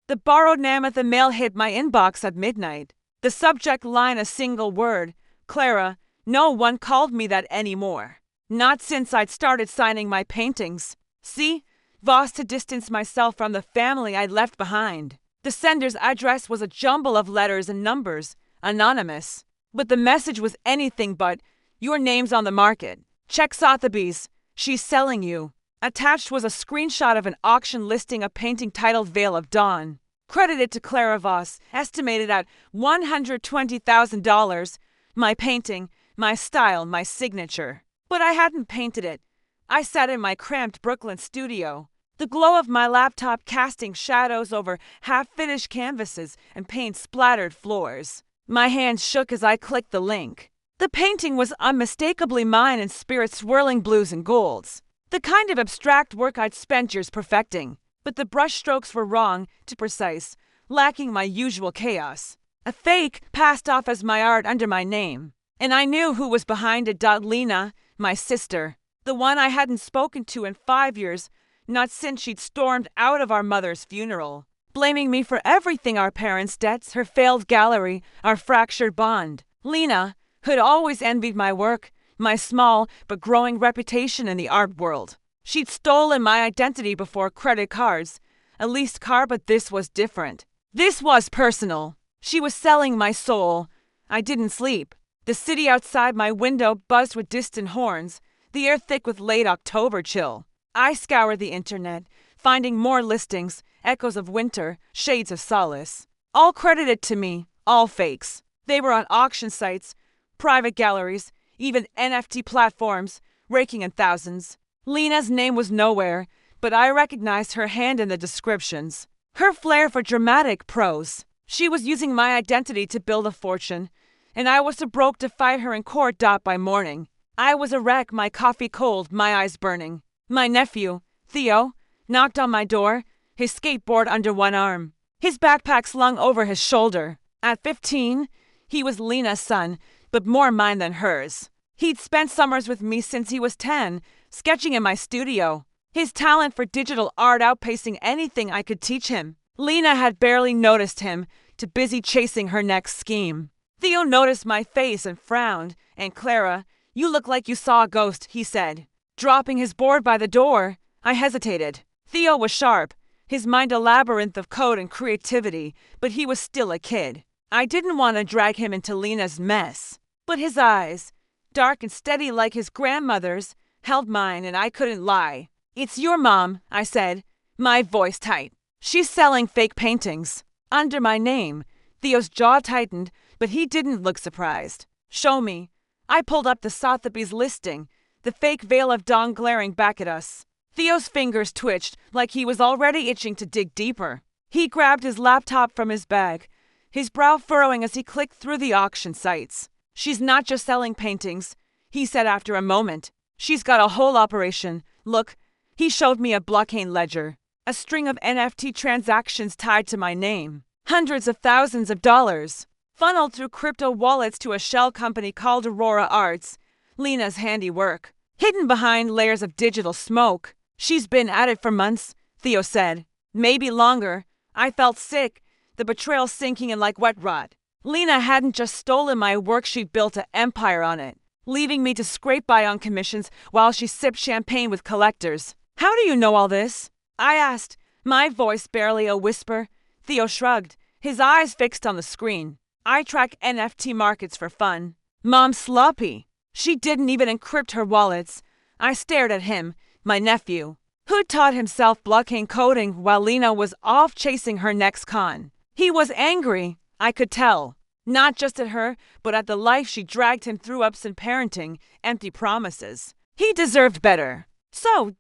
The borrowed Namatha mail hit my inbox at midnight. The subject line a single word, Clara. No one called me that anymore. Not since I'd started signing my paintings. See? Voss to distance myself from the family I'd left behind. The sender's address was a jumble of letters and numbers, anonymous. But the message was anything but, your name's on the market. Check Sotheby's. She's selling you. Attached was a screenshot of an auction listing a painting titled Veil of Dawn. Credited to Clara Voss, estimated at $120,000. My painting, my style, my signature. But I hadn't painted it. I sat in my cramped Brooklyn studio, the glow of my laptop casting shadows over half-finished canvases and paint-splattered floors. My hands shook as I clicked the link. The painting was unmistakably mine in spirit swirling blues and golds. The kind of abstract work I'd spent years perfecting. But the brushstrokes were wrong, too precise, lacking my usual chaos. A fake passed off as my art under my name. And I knew who was behind it. Lena, my sister. The one I hadn't spoken to in 5 years, not since she'd stormed out of our mother's funeral, blaming me for everything, our parents' debts, her failed gallery, our fractured bond. Lena, who'd always envied my work, my small but growing reputation in the art world. She'd stolen my identity before credit cards, a leased car, but this was different. This was personal. She was selling my soul. I didn't sleep. The city outside my window buzzed with distant horns, the air thick with late October chill. I scoured the internet, finding more listings, echoes of winter, shades of solace. All credited to me, all fakes. They were on auction sites, private galleries, even NFT platforms, raking in thousands. Lena's name was nowhere, but I recognized her hand in the descriptions. Her flair for dramatic prose. She was using my identity to build a fortune, and I was too broke to fight her in court. By morning, I was a wreck, my coffee cold, my eyes burning. My nephew, Theo, knocked on my door, his skateboard under one arm, his backpack slung over his shoulder. At 15, he was Lena's son, but more mine than hers. He'd spent summers with me since he was 10, sketching in my studio, his talent for digital art outpacing anything I could teach him. Lena had barely noticed him, too busy chasing her next scheme. Theo noticed my face and frowned, and Clara, you look like you saw a ghost, he said. Dropping his board by the door, I hesitated. Theo was sharp, his mind a labyrinth of code and creativity, but he was still a kid. I didn't want to drag him into Lena's mess. But his eyes, dark and steady like his grandmother's, held mine, and I couldn't lie. It's your mom, I said, my voice tight. She's selling fake paintings. Under my name. Theo's jaw tightened, but he didn't look surprised. Show me. I pulled up the Sotheby's listing, the fake Veil of Dawn glaring back at us. Theo's fingers twitched like he was already itching to dig deeper. He grabbed his laptop from his bag, his brow furrowing as he clicked through the auction sites. She's not just selling paintings, he said after a moment. She's got a whole operation. Look, he showed me a blockchain ledger, a string of NFT transactions tied to my name. Hundreds of thousands of dollars, funneled through crypto wallets to a shell company called Aurora Arts, Lena's handiwork, hidden behind layers of digital smoke. She's been at it for months, Theo said. Maybe longer. I felt sick, the betrayal sinking in like wet rot. Lena hadn't just stolen my work, she'd built an empire on it, leaving me to scrape by on commissions while she sipped champagne with collectors. How do you know all this? I asked, my voice barely a whisper. Theo shrugged, his eyes fixed on the screen. I track NFT markets for fun. Mom's sloppy. She didn't even encrypt her wallets. I stared at him, my nephew, who'd taught himself blockchain coding while Lena was off chasing her next con. He was angry, I could tell. Not just at her, but at the life she dragged him through, ups and parenting, empty promises. He deserved better. So,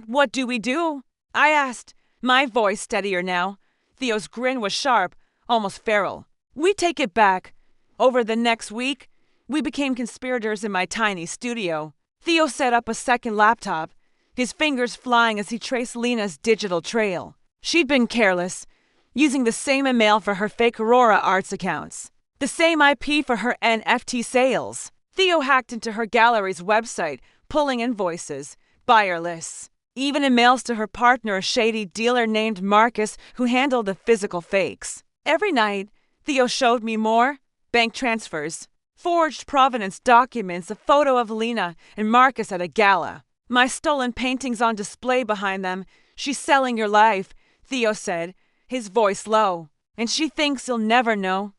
what do we do? I asked, my voice steadier now. Theo's grin was sharp, almost feral. We take it back. Over the next week, we became conspirators in my tiny studio. Theo set up a second laptop, his fingers flying as he traced Lena's digital trail. She'd been careless, using the same email for her fake Aurora Arts accounts, the same IP for her NFT sales. Theo hacked into her gallery's website, pulling invoices, buyer lists. even emails to her partner, a shady dealer named Marcus who handled the physical fakes. Every night, Theo showed me more bank transfers, forged provenance documents, a photo of Lena and Marcus at a gala. My stolen paintings on display behind them. She's selling your life, Theo said, his voice low. And she thinks you'll never know.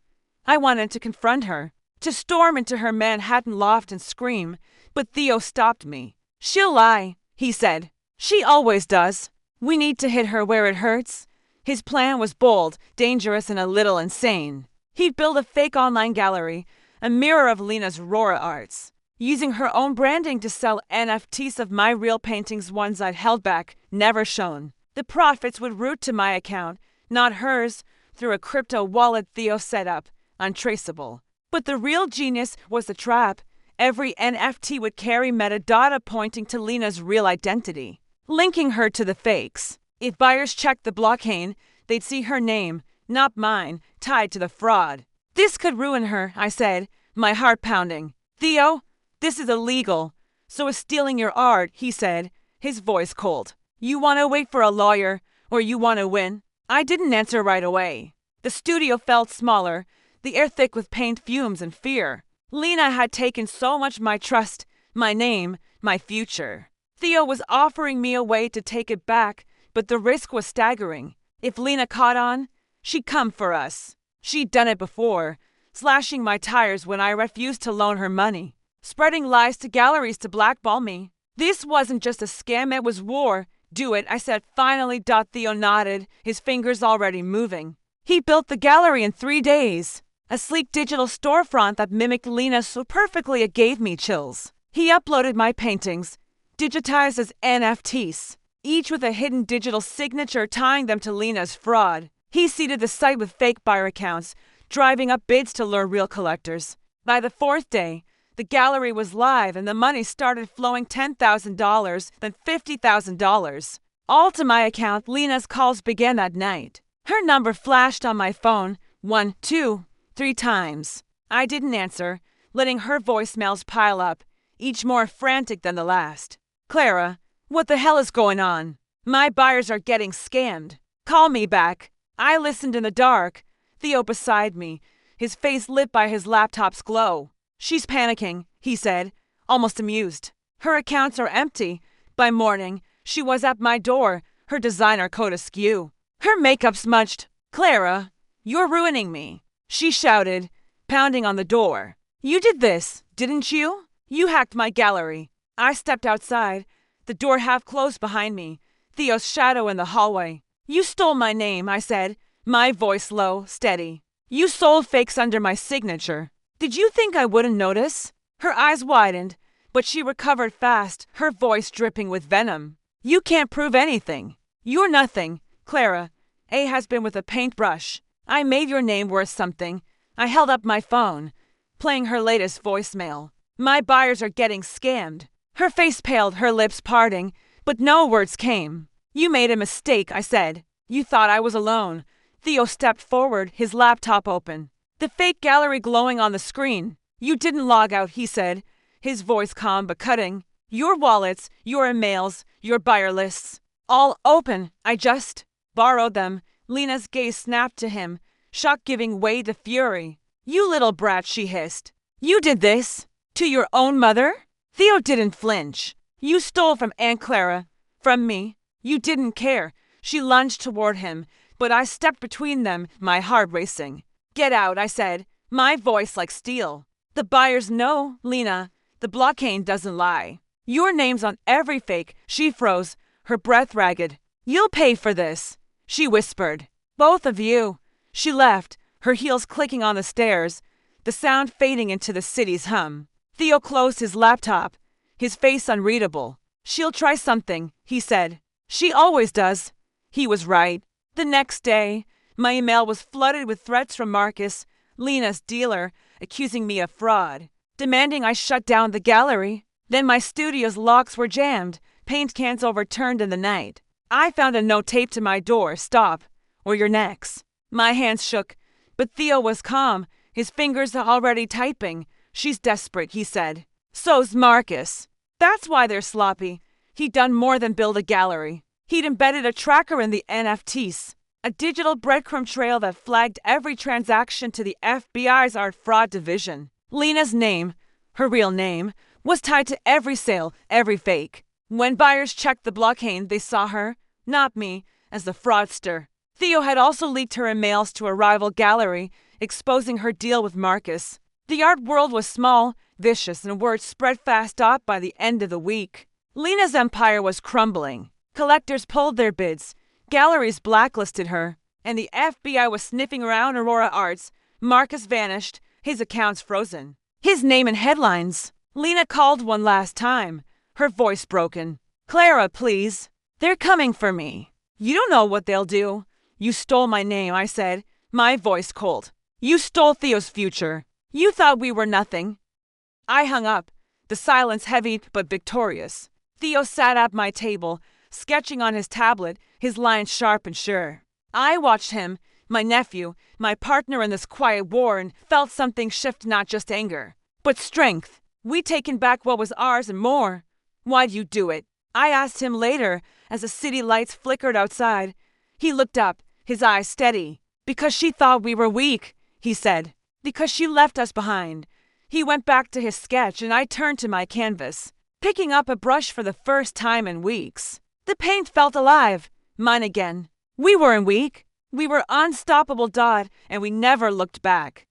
I wanted to confront her, to storm into her Manhattan loft and scream, but Theo stopped me. She'll lie, he said. She always does. We need to hit her where it hurts. His plan was bold, dangerous, and a little insane. He'd build a fake online gallery, a mirror of Lena's Rora arts, using her own branding to sell NFTs of my real paintings, ones I'd held back, never shown. The profits would route to my account, not hers, through a crypto wallet Theo set up, untraceable. But the real genius was the trap. Every NFT would carry metadata pointing to Lena's real identity, linking her to the fakes. If buyers checked the blockchain, they'd see her name, not mine, tied to the fraud. This could ruin her, I said, my heart pounding. Theo, this is illegal. So is stealing your art, he said, his voice cold. You want to wait for a lawyer, or you want to win? I didn't answer right away. The studio felt smaller, the air thick with paint fumes and fear. Lena had taken so much my trust, my name, my future. Theo was offering me a way to take it back, but the risk was staggering. If Lena caught on, she'd come for us. She'd done it before, slashing my tires when I refused to loan her money, spreading lies to galleries to blackball me. This wasn't just a scam, it was war. Do it, I said finally. Theo nodded, his fingers already moving. He built the gallery in 3 days. A sleek digital storefront that mimicked Lena so perfectly it gave me chills. He uploaded my paintings, digitized as NFTs, each with a hidden digital signature tying them to Lena's fraud. He seeded the site with fake buyer accounts, driving up bids to lure real collectors. By the 4th day, the gallery was live and the money started flowing. $10,000, then $50,000. All to my account. Lena's calls began that night. Her number flashed on my phone 1, 2, 3 times. I didn't answer, letting her voicemails pile up, each more frantic than the last. Clara, what the hell is going on? My buyers are getting scammed. Call me back. I listened in the dark. Theo beside me, his face lit by his laptop's glow. She's panicking, he said, almost amused. Her accounts are empty. By morning, she was at my door, her designer coat askew, her makeup smudged. Clara, you're ruining me, she shouted, pounding on the door. You did this, didn't you? You hacked my gallery. I stepped outside, the door half closed behind me, Theo's shadow in the hallway. You stole my name, I said, my voice low, steady. You sold fakes under my signature. Did you think I wouldn't notice? Her eyes widened, but she recovered fast, her voice dripping with venom. You can't prove anything. You're nothing, Clara. A has been with a paintbrush. I made your name worth something. I held up my phone, playing her latest voicemail. My buyers are getting scammed. Her face paled, her lips parting, but no words came. You made a mistake, I said. You thought I was alone. Theo stepped forward, his laptop open, the fake gallery glowing on the screen. You didn't log out, he said, his voice calm but cutting. Your wallets, your emails, your buyer lists, all open. I just borrowed them. Lena's gaze snapped to him, shock giving way to fury. You little brat, she hissed. You did this? To your own mother? Theo didn't flinch. You stole from Aunt Clara. From me. You didn't care. She lunged toward him, but I stepped between them, my heart racing. Get out, I said, my voice like steel. The buyers know, Lena. The blockchain doesn't lie. Your name's on every fake. She froze, her breath ragged. You'll pay for this, she whispered. Both of you. She left, her heels clicking on the stairs, the sound fading into the city's hum. Theo closed his laptop, his face unreadable. She'll try something, he said. She always does. He was right. The next day, my email was flooded with threats from Marcus, Lena's dealer, accusing me of fraud, demanding I shut down the gallery. Then my studio's locks were jammed, paint cans overturned in the night. I found a note taped to my door, stop, or you're next. My hands shook, but Theo was calm, his fingers already typing. She's desperate, he said. So's Marcus. That's why they're sloppy. He'd done more than build a gallery. He'd embedded a tracker in the NFTs, a digital breadcrumb trail that flagged every transaction to the FBI's art fraud division. Lena's name, her real name, was tied to every sale, every fake. When buyers checked the blockchain, they saw her, not me, as the fraudster. Theo had also leaked her emails to a rival gallery, exposing her deal with Marcus. The art world was small, vicious, and word spread fast out by the end of the week. Lena's empire was crumbling. Collectors pulled their bids, galleries blacklisted her, and the FBI was sniffing around Aurora Arts. Marcus vanished, his accounts frozen. His name in headlines. Lena called one last time, her voice broken. "Clara, please. They're coming for me." "You don't know what they'll do." "You stole my name," I said, my voice cold. "You stole Theo's future. You thought we were nothing." I hung up, the silence heavy but victorious. Theo sat at my table, sketching on his tablet, his lines sharp and sure. I watched him, my nephew, my partner in this quiet war, and felt something shift, not just anger, but strength. We'd taken back what was ours and more. "Why'd you do it?" I asked him later, as the city lights flickered outside. He looked up, his eyes steady. "Because she thought we were weak," he said. "Because she left us behind." He went back to his sketch, and I turned to my canvas, picking up a brush for the first time in weeks. The paint felt alive, mine again. We weren't weak. We were unstoppable, Dodd, and we never looked back.